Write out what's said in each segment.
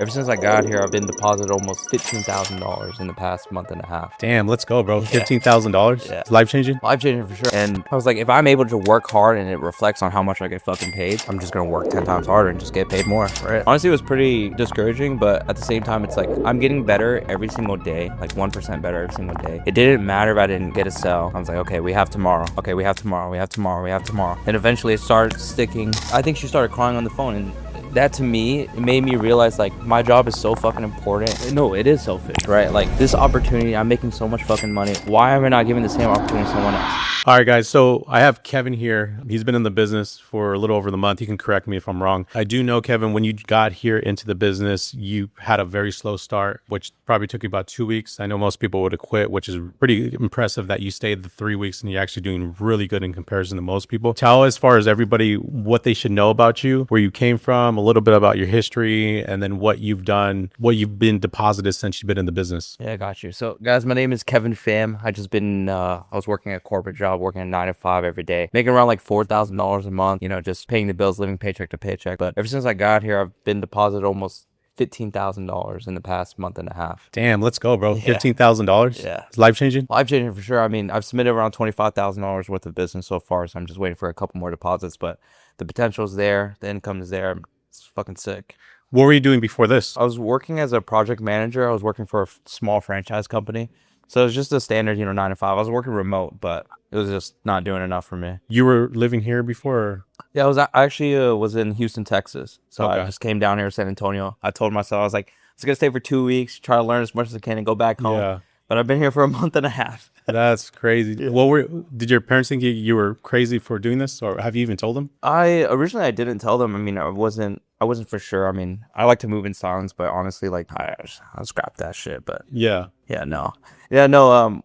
Ever since I got here, I've been deposited almost $15,000 in the past month and a half. Damn, let's go, bro. Yeah. $15,000? Yeah. It's life changing? Life changing for sure. And I was like, if I'm able to work hard and it reflects on how much I get fucking paid, I'm just gonna work 10 times harder and just get paid more, right? Honestly, it was pretty discouraging, but at the same time, it's like, I'm getting better every single day, like 1% better every single day. It didn't matter if I didn't get a sell. I was like, okay, we have tomorrow. Okay, we have tomorrow. We have tomorrow. We have tomorrow. And eventually it started sticking. I think she started crying on the phone, and that to me, it made me realize like my job is so fucking important. No, it is selfish, right? Like this opportunity, I'm making so much fucking money. Why am I not giving the same opportunity to someone else? All right, guys. So I have Kevin here. He's been in the business for a little over the month. You can correct me if I'm wrong. I do know, Kevin, when you got here into the business, you had a very slow start, which probably took you about 2 weeks. I know most people would have quit, which is pretty impressive that you stayed the 3 weeks and you're actually doing really good in comparison to most people. Tell, as far as everybody, what they should know about you, where you came from, a little bit about your history, and then what you've done, what you've been deposited since you've been in the business. Yeah, I got you. So guys, my name is Kevin Pham. I was working a corporate job, working a 9 to 5 every day, making around like $4,000 a month, just paying the bills, living paycheck to paycheck. But ever since I got here, I've been deposited almost $15,000 in the past month and a half. Damn, let's go, bro. $15,000? Yeah. It's life changing? Life changing for sure. I mean, I've submitted around $25,000 worth of business so far, so I'm just waiting for a couple more deposits, but the potential is there. The income is there. It's fucking sick. What were you doing before this? I was working as a project manager. I was working for a small franchise company. So it was just a standard, 9 to 5. I was working remote, but it was just not doing enough for me. You were living here before? Or? Yeah, I actually was in Houston, Texas. So Okay. I just came down here to San Antonio. I told myself, I was like, I was going to stay for 2 weeks, try to learn as much as I can and go back home. Yeah. But I've been here for a month and a half. That's crazy. Did your parents think you were crazy for doing this, or have you even told them? Originally I didn't tell them. I mean, I wasn't for sure. I mean, I like to move in silence, but honestly, like I scrapped that shit. But Yeah. no.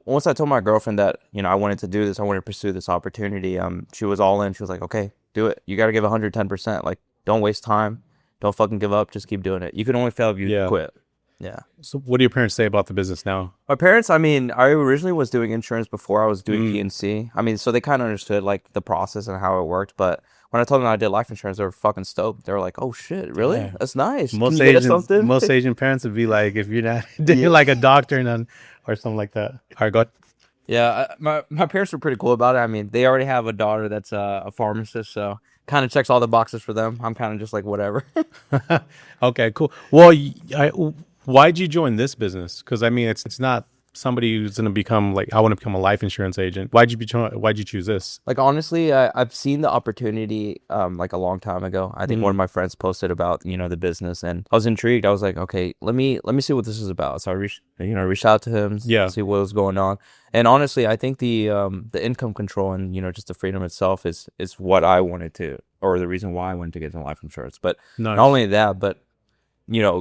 Once I told my girlfriend that I wanted to do this, I wanted to pursue this opportunity. She was all in. She was like, okay, do it. You got to give 110%. Like, don't waste time. Don't fucking give up. Just keep doing it. You can only fail if you quit. Yeah. So what do your parents say about the business now? My parents, I mean, I originally was doing insurance before I was doing PNC. I mean, so they kind of understood like the process and how it worked. But when I told them I did life insurance, they were fucking stoked. They were like, "Oh shit, really? Yeah. That's nice." Most Can you get us Asian, something? most Asian parents would be like, if you're not doing like a doctor or something like that. All right, go ahead. Yeah, my parents were pretty cool about it. I mean, they already have a daughter that's a pharmacist, so kind of checks all the boxes for them. I'm kind of just like whatever. Okay, cool. Well, why'd you join this business? Because I mean, it's not somebody who's gonna become like, I want to become a life insurance agent. Why'd you choose this? Like honestly, I've seen the opportunity like a long time ago. I think one of my friends posted about the business, and I was intrigued. I was like, okay, let me see what this is about. So I reached out to him, see what was going on. And honestly, I think the income control and just the freedom itself is what I wanted to, or the reason why I wanted to get into life insurance. But Nice. not only that, but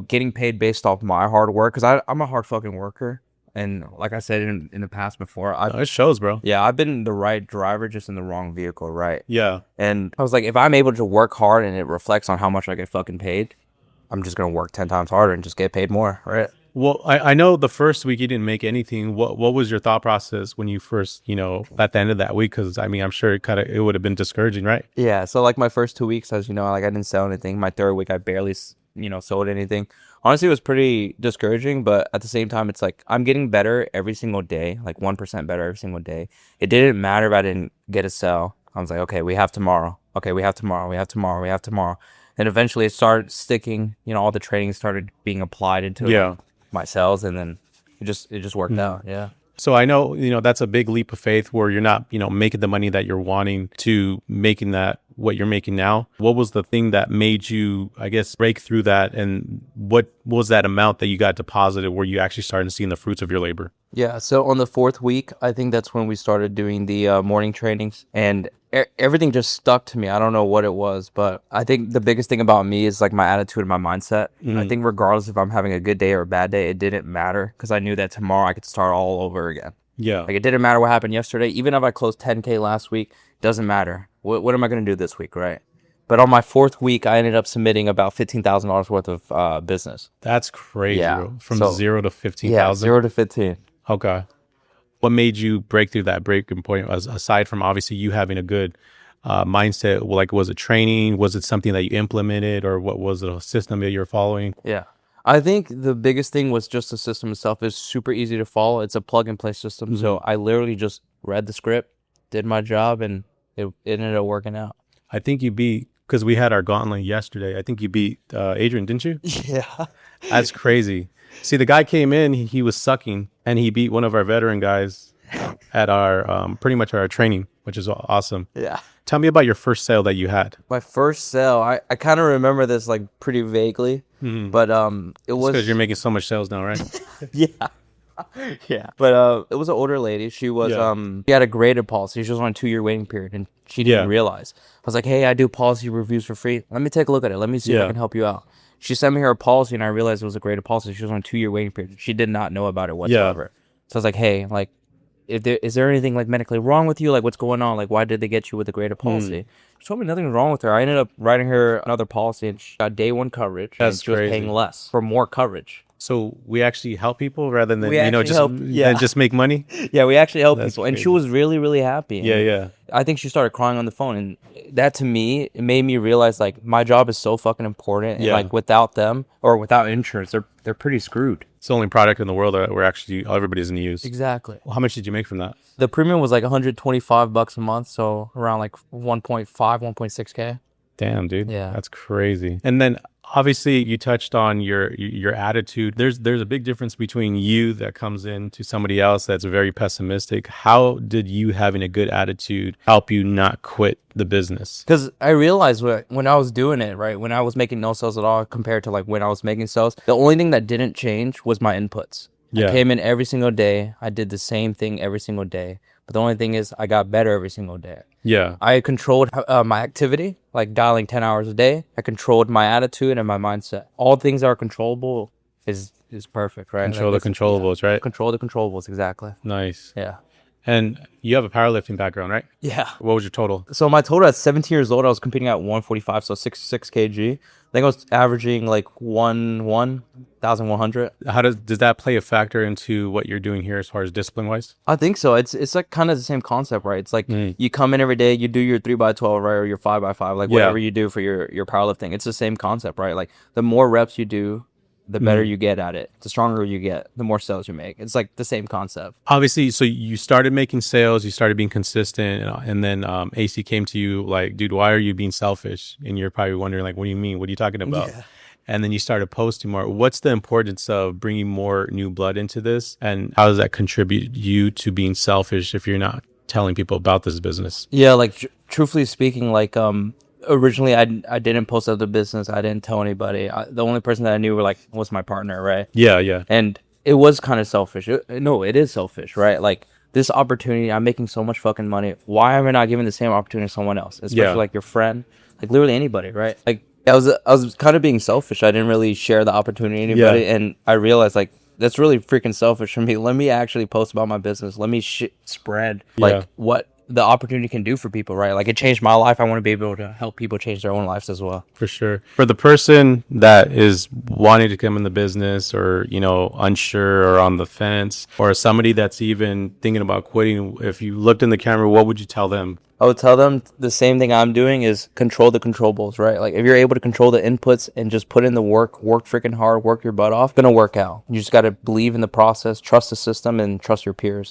getting paid based off my hard work, because I'm a hard fucking worker. And like I said in the past before, It shows, bro. yeah, I've been the right driver, just in the wrong vehicle, right? Yeah. And I was like, if I'm able to work hard and it reflects on how much I get fucking paid, I'm just gonna work 10 times harder and just get paid more, right? Well, I know the first week you didn't make anything. What was your thought process when you first, at the end of that week? Because I mean, I'm sure it would have been discouraging, right? Yeah. So like my first 2 weeks, as like I didn't sell anything. My third week, I barely sold anything. Honestly, it was pretty discouraging, but at the same time, it's like I'm getting better every single day, like 1% better every single day. It didn't matter if I didn't get a sell. I was like, okay, we have tomorrow. Okay, we have tomorrow. We have tomorrow. We have tomorrow. And eventually it started sticking. All the training started being applied into my sales, and then it just worked out. Yeah. So I know, that's a big leap of faith where you're not, making the money that you're wanting to making that what you're making now. What was the thing that made you, I guess, break through that? And what was that amount that you got deposited where you actually started seeing the fruits of your labor? Yeah. So on the fourth week, I think that's when we started doing the morning trainings, and everything just stuck to me. I don't know what it was, but I think the biggest thing about me is like my attitude and my mindset. I think regardless if I'm having a good day or a bad day, it didn't matter, because I knew that tomorrow I could start all over again. Yeah. Like it didn't matter what happened yesterday. Even if I closed 10K last week, doesn't matter. What am I going to do this week, right? But on my fourth week, I ended up submitting about $15,000 worth of business. That's crazy, Yeah. bro. From So- 0 to 15,000. Yeah, 0 to 15. Okay. What made you break through that breaking point, aside from obviously you having a good mindset? Like, was it training? Was it something that you implemented, or what was it, a system that you're following? Yeah. I think the biggest thing was just the system itself is super easy to follow. It's a plug and play system. So I literally just read the script, did my job, and it ended up working out. I think you beat, because we had our gauntlet yesterday. I think you beat Adrian, didn't you? Yeah. That's crazy. See, the guy came in, he was sucking, and he beat one of our veteran guys at our pretty much our training, which is awesome. Yeah. Tell me about your first sale that you had. My first sale, I kind of remember this like pretty vaguely, but it was Because you're making so much sales now, right? yeah. Yeah. But it was an older lady. She was she had a graded policy. She was on a 2-year waiting period and she didn't realize. I was like, "Hey, I do policy reviews for free. Let me take a look at it. Let me see if I can help you out." She sent me her policy and I realized it was a graded policy. She was on a 2-year waiting period. She did not know about it whatsoever. So I was like, "Hey, like is there anything like medically wrong with you? Like what's going on? Like why did they get you with a graded policy?" She told me nothing's wrong with her. I ended up writing her another policy and she got day 1 coverage. That's and she was paying less for more coverage. So we actually help people rather than, We you know, actually just, help, than just make money? Yeah, we actually helped That's people. And she crazy. was really, really happy. And Yeah. I think she started crying on the phone. And that to me, it made me realize like my job is so fucking important. And like without them or without insurance, they're pretty screwed. It's the only product in the world that we're actually, everybody's going to use. Exactly. Well, how much did you make from that? The premium was like $125 a month. So around like 1.5, 1.6K. Damn, dude. Yeah. That's crazy. And then obviously you touched on your attitude. There's a big difference between you that comes in to somebody else that's very pessimistic. How did you having a good attitude help you not quit the business? Because I realized when I was doing it, right, when I was making no sales at all compared to like when I was making sales, the only thing that didn't change was my inputs. I came in every single day. I did the same thing every single day. But the only thing is I got better every single day. Yeah. I controlled my activity, like dialing 10 hours a day. I controlled my attitude and my mindset. All things that are controllable is perfect, right? Control Like the controllables, right? control the controllables, exactly. Nice. Yeah. And you have a powerlifting background, right? Yeah. What was your total? So my total at 17 years old, I was competing at 145, so 66 kg. I think I was averaging like 1,100. How does that play a factor into what you're doing here as far as discipline wise? I think so. It's like kind of the same concept, right? It's like you come in every day, you do your 3x12, right, or your 5x5, like whatever you do for your powerlifting. It's the same concept, right? Like the more reps you do, the better you get at it. The stronger you get, the more sales you make. It's like the same concept. Obviously, so you started making sales, you started being consistent, and then AC came to you like, dude, why are you being selfish? And you're probably wondering like, what do you mean? What are you talking about? Yeah. And then you started posting more. What's the importance of bringing more new blood into this? And how does that contribute you to being selfish if you're not telling people about this business? Yeah, like truthfully speaking, like originally I didn't post up the business. I didn't tell anybody. The only person that I knew was my partner, right? Yeah. And it was kind of selfish. It is selfish, right? Like this opportunity, I'm making so much fucking money. Why am I not giving the same opportunity to someone else? Especially like your friend, like literally anybody, right? Like I was kind of being selfish. I didn't really share the opportunity to anybody, and I realized like that's really freaking selfish for me. Let me actually post about my business. Let me spread like what the opportunity can do for people, right? Like it changed my life. I want to be able to help people change their own lives as well. For sure. For the person that is wanting to come in the business or, you know, unsure or on the fence, or somebody that's even thinking about quitting, if you looked in the camera, what would you tell them? I would tell them the same thing I'm doing is control the controllables, right? Like if you're able to control the inputs and just put in the work freaking hard, work your butt off, it's gonna work out. You just gotta believe in the process, trust the system, and trust your peers.